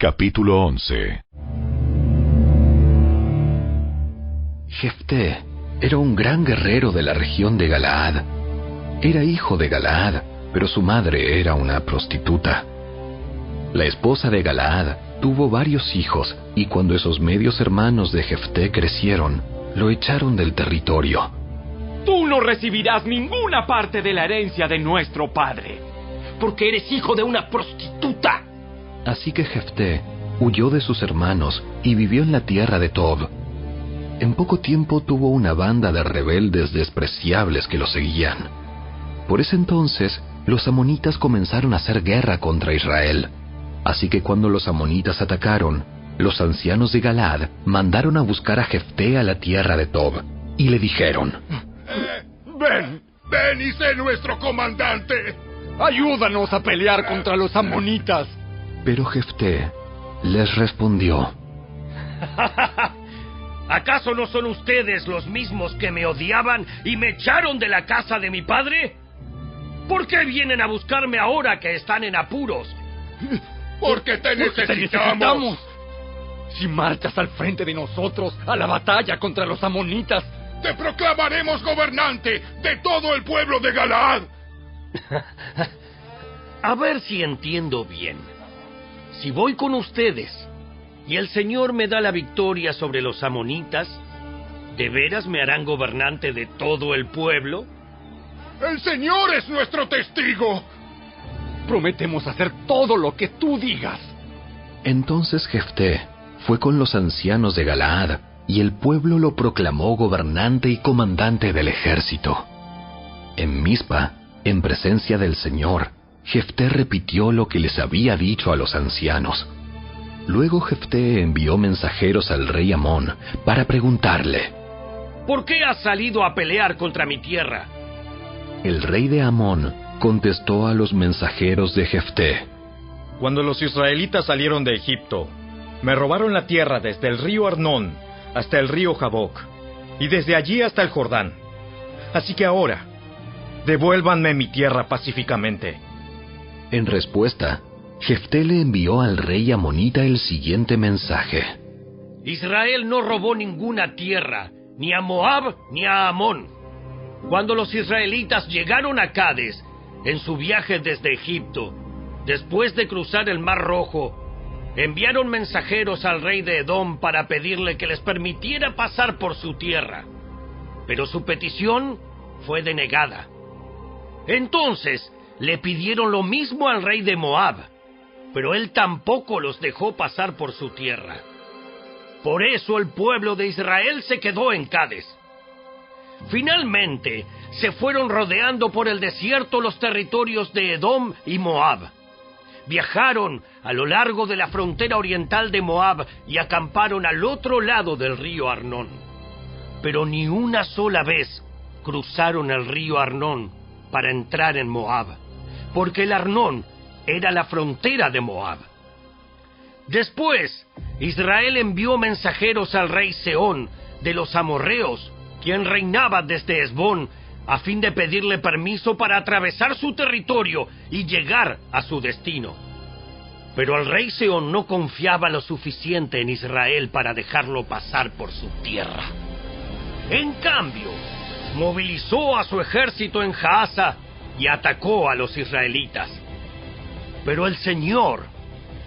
Capítulo 11. Jefté era un gran guerrero de la región de Galaad. Era hijo de Galaad, pero su madre era una prostituta. La esposa de Galaad tuvo varios hijos, y cuando esos medios hermanos de Jefté crecieron, lo echaron del territorio. Tú no recibirás ninguna parte de la herencia de nuestro padre, porque eres hijo de una prostituta. Así que Jefté huyó de sus hermanos y vivió en la tierra de Tob. En poco tiempo tuvo una banda de rebeldes despreciables que lo seguían. Por ese entonces, los amonitas comenzaron a hacer guerra contra Israel. Así que cuando los amonitas atacaron, los ancianos de Galaad mandaron a buscar a Jefté a la tierra de Tob, y le dijeron: Ven y sé nuestro comandante. Ayúdanos a pelear contra los amonitas. Pero Jefté les respondió: ¿Acaso no son ustedes los mismos que me odiaban y me echaron de la casa de mi padre? ¿Por qué vienen a buscarme ahora que están en apuros? Porque te necesitamos. Si marchas al frente de nosotros a la batalla contra los amonitas, te proclamaremos gobernante de todo el pueblo de Galaad. A ver si entiendo bien. Si voy con ustedes y el Señor me da la victoria sobre los amonitas, ¿de veras me harán gobernante de todo el pueblo? ¡El Señor es nuestro testigo! Prometemos hacer todo lo que tú digas. Entonces Jefté fue con los ancianos de Galaad, y el pueblo lo proclamó gobernante y comandante del ejército. En Mizpa, en presencia del Señor, Jefté repitió lo que les había dicho a los ancianos. Luego Jefté envió mensajeros al rey Amón para preguntarle: ¿por qué has salido a pelear contra mi tierra? El rey de Amón contestó a los mensajeros de Jefté: Cuando los israelitas salieron de Egipto, me robaron la tierra desde el río Arnón hasta el río Jaboc, y desde allí hasta el Jordán. Así que ahora, devuélvanme mi tierra pacíficamente. En respuesta, Jefté le envió al rey amonita el siguiente mensaje: Israel no robó ninguna tierra, ni a Moab ni a Amón. Cuando los israelitas llegaron a Cades, en su viaje desde Egipto, después de cruzar el Mar Rojo, enviaron mensajeros al rey de Edom para pedirle que les permitiera pasar por su tierra. Pero su petición fue denegada. Entonces le pidieron lo mismo al rey de Moab, pero él tampoco los dejó pasar por su tierra. Por eso el pueblo de Israel se quedó en Cades. Finalmente, se fueron rodeando por el desierto los territorios de Edom y Moab. Viajaron a lo largo de la frontera oriental de Moab y acamparon al otro lado del río Arnón. Pero ni una sola vez cruzaron el río Arnón para entrar en Moab, porque el Arnón era la frontera de Moab. Después, Israel envió mensajeros al rey Sehón de los amorreos, quien reinaba desde Hesbón, a fin de pedirle permiso para atravesar su territorio y llegar a su destino. Pero el rey Sehón no confiaba lo suficiente en Israel para dejarlo pasar por su tierra. En cambio, movilizó a su ejército en Jaasa y atacó a los israelitas. Pero el Señor,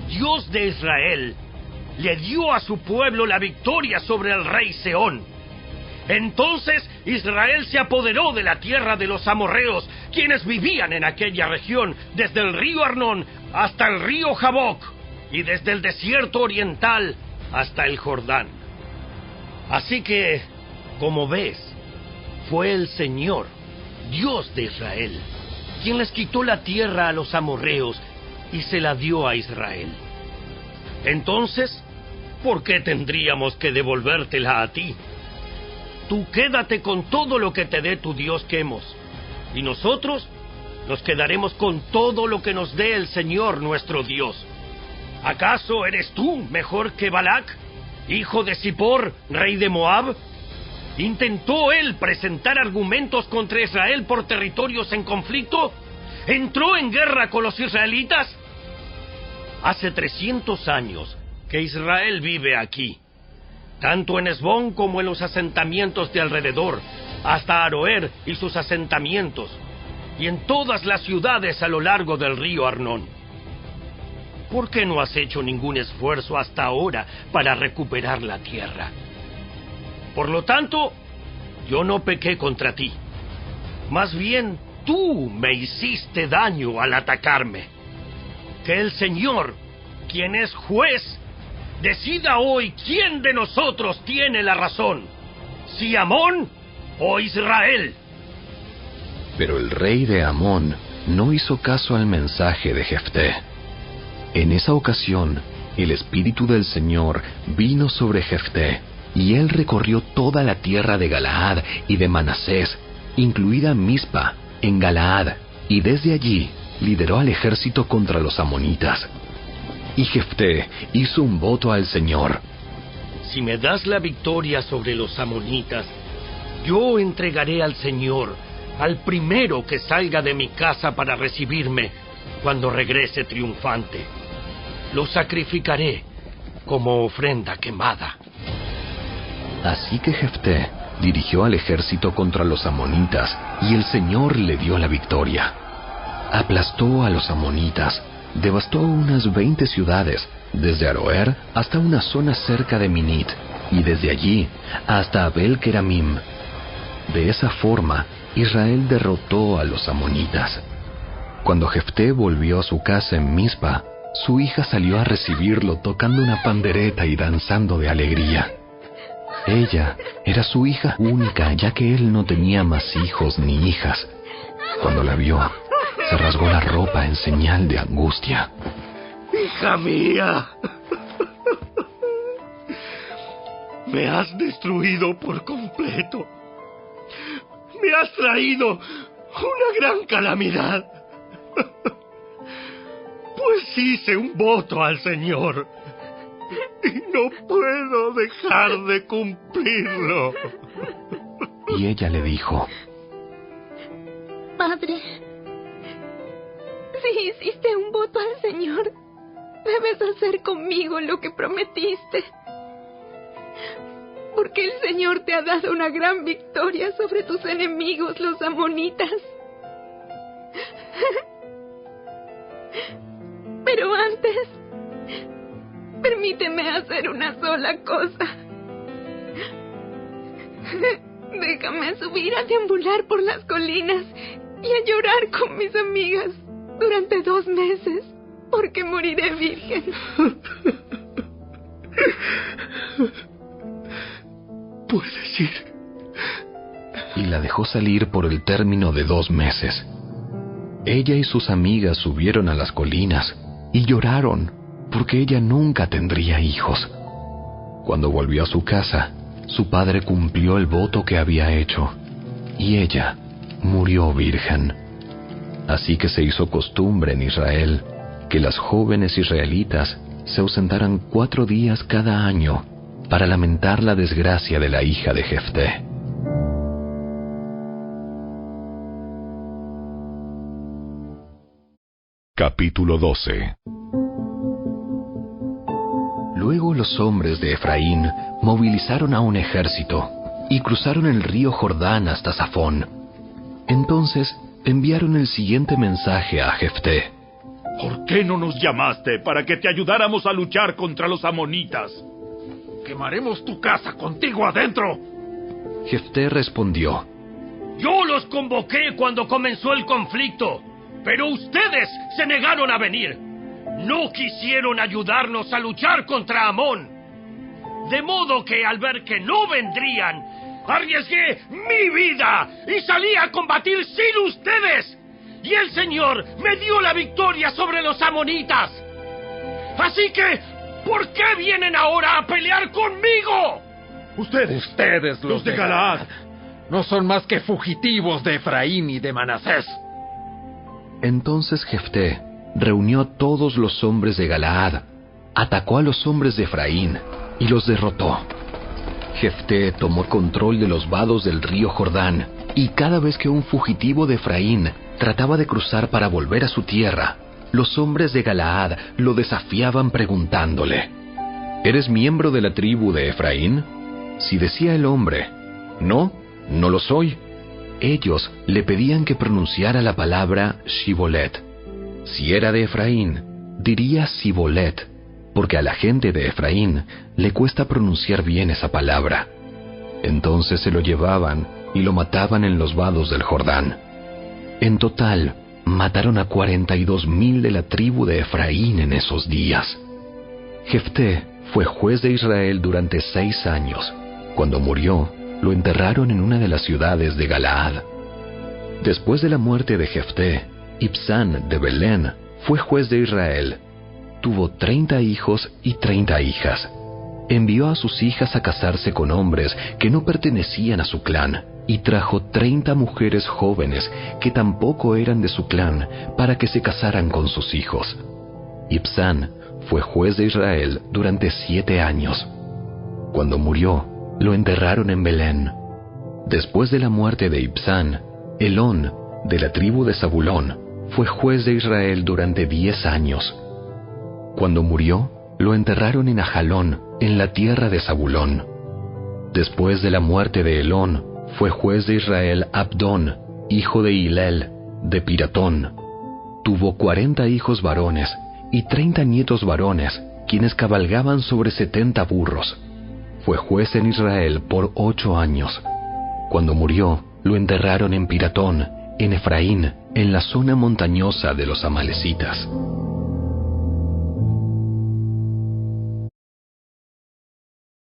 Dios de Israel, le dio a su pueblo la victoria sobre el rey Sehón. Entonces Israel se apoderó de la tierra de los amorreos, quienes vivían en aquella región, desde el río Arnón hasta el río Jaboc, y desde el desierto oriental hasta el Jordán. Así que, como ves, fue el Señor, Dios de Israel, quien les quitó la tierra a los amorreos y se la dio a Israel. Entonces, ¿por qué tendríamos que devolvértela a ti? Tú quédate con todo lo que te dé tu Dios Quemos, y nosotros nos quedaremos con todo lo que nos dé el Señor nuestro Dios. ¿Acaso eres tú mejor que Balac, hijo de Zippor, rey de Moab? ¿Intentó él presentar argumentos contra Israel por territorios en conflicto? ¿Entró en guerra con los israelitas? Hace 300 años que Israel vive aquí, tanto en Hesbón como en los asentamientos de alrededor, hasta Aroer y sus asentamientos, y en todas las ciudades a lo largo del río Arnón. ¿Por qué no has hecho ningún esfuerzo hasta ahora para recuperar la tierra? Por lo tanto, yo no pequé contra ti. Más bien, tú me hiciste daño al atacarme. Que el Señor, quien es juez, decida hoy quién de nosotros tiene la razón, si Amón o Israel. Pero el rey de Amón no hizo caso al mensaje de Jefté. En esa ocasión, el Espíritu del Señor vino sobre Jefté, y él recorrió toda la tierra de Galaad y de Manasés, incluida Mizpa, en Galaad, y desde allí lideró al ejército contra los amonitas. Y Jefté hizo un voto al Señor. Si me das la victoria sobre los amonitas, yo entregaré al Señor al primero que salga de mi casa para recibirme cuando regrese triunfante. Lo sacrificaré como ofrenda quemada. Así que Jefté dirigió al ejército contra los amonitas, y el Señor le dio la victoria. Aplastó a los amonitas, devastó unas 20 ciudades, desde Aroer hasta una zona cerca de Minit, y desde allí hasta Abel Keramim. De esa forma, Israel derrotó a los amonitas. Cuando Jefté volvió a su casa en Mizpa, su hija salió a recibirlo tocando una pandereta y danzando de alegría. Ella era su hija única, ya que él no tenía más hijos ni hijas. Cuando la vio, se rasgó la ropa en señal de angustia. ¡Hija mía! Me has destruido por completo. Me has traído una gran calamidad. Pues hice un voto al Señor y no puedo dejar de cumplirlo. Y ella le dijo: Padre, si hiciste un voto al Señor, debes hacer conmigo lo que prometiste. Porque el Señor te ha dado una gran victoria sobre tus enemigos, los amonitas. Pero antes, permíteme hacer una sola cosa. Déjame subir a deambular por las colinas y a llorar con mis amigas durante 2 meses, porque moriré virgen. Puedes ir. Y la dejó salir por el término de 2 meses. Ella y sus amigas subieron a las colinas y lloraron, porque ella nunca tendría hijos. Cuando volvió a su casa, su padre cumplió el voto que había hecho, y ella murió virgen. Así que se hizo costumbre en Israel que las jóvenes israelitas se ausentaran 4 días cada año para lamentar la desgracia de la hija de Jefté. Capítulo 12. Luego los hombres de Efraín movilizaron a un ejército y cruzaron el río Jordán hasta Safón. Entonces enviaron el siguiente mensaje a Jefté: ¿Por qué no nos llamaste para que te ayudáramos a luchar contra los amonitas? ¡Quemaremos tu casa contigo adentro! Jefté respondió: Yo los convoqué cuando comenzó el conflicto, pero ustedes se negaron a venir. No quisieron ayudarnos a luchar contra Amón. De modo que al ver que no vendrían, arriesgué mi vida y salí a combatir sin ustedes. Y el Señor me dio la victoria sobre los amonitas. Así que, ¿por qué vienen ahora a pelear conmigo? Ustedes, los de Galaad, no son más que fugitivos de Efraín y de Manasés. Entonces Jefté reunió a todos los hombres de Galaad, atacó a los hombres de Efraín y los derrotó. Jefté tomó control de los vados del río Jordán, y cada vez que un fugitivo de Efraín trataba de cruzar para volver a su tierra, los hombres de Galaad lo desafiaban preguntándole: ¿eres miembro de la tribu de Efraín? Si decía el hombre: no, no lo soy, ellos le pedían que pronunciara la palabra Shibolet. Si era de Efraín, diría Sibolet, porque a la gente de Efraín le cuesta pronunciar bien esa palabra. Entonces se lo llevaban y lo mataban en los vados del Jordán. En total, mataron a 42,000 de la tribu de Efraín en esos días. Jefté fue juez de Israel durante 6 años. Cuando murió, lo enterraron en una de las ciudades de Galaad. Después de la muerte de Jefté, Ibsán de Belén fue juez de Israel. Tuvo 30 hijos y 30 hijas. Envió a sus hijas a casarse con hombres que no pertenecían a su clan, y trajo 30 mujeres jóvenes que tampoco eran de su clan para que se casaran con sus hijos. Ibsán fue juez de Israel durante 7 años. Cuando murió, lo enterraron en Belén. Después de la muerte de Ibsán, Elón, de la tribu de Zabulón, fue juez de Israel durante 10 años. Cuando murió, lo enterraron en Ajalón, en la tierra de Zabulón. Después de la muerte de Elón, fue juez de Israel Abdón, hijo de Hilel, de Piratón. Tuvo 40 hijos varones y 30 nietos varones, quienes cabalgaban sobre 70 burros. Fue juez en Israel por 8 años. Cuando murió, lo enterraron en Piratón, en Efraín, en la zona montañosa de los amalecitas.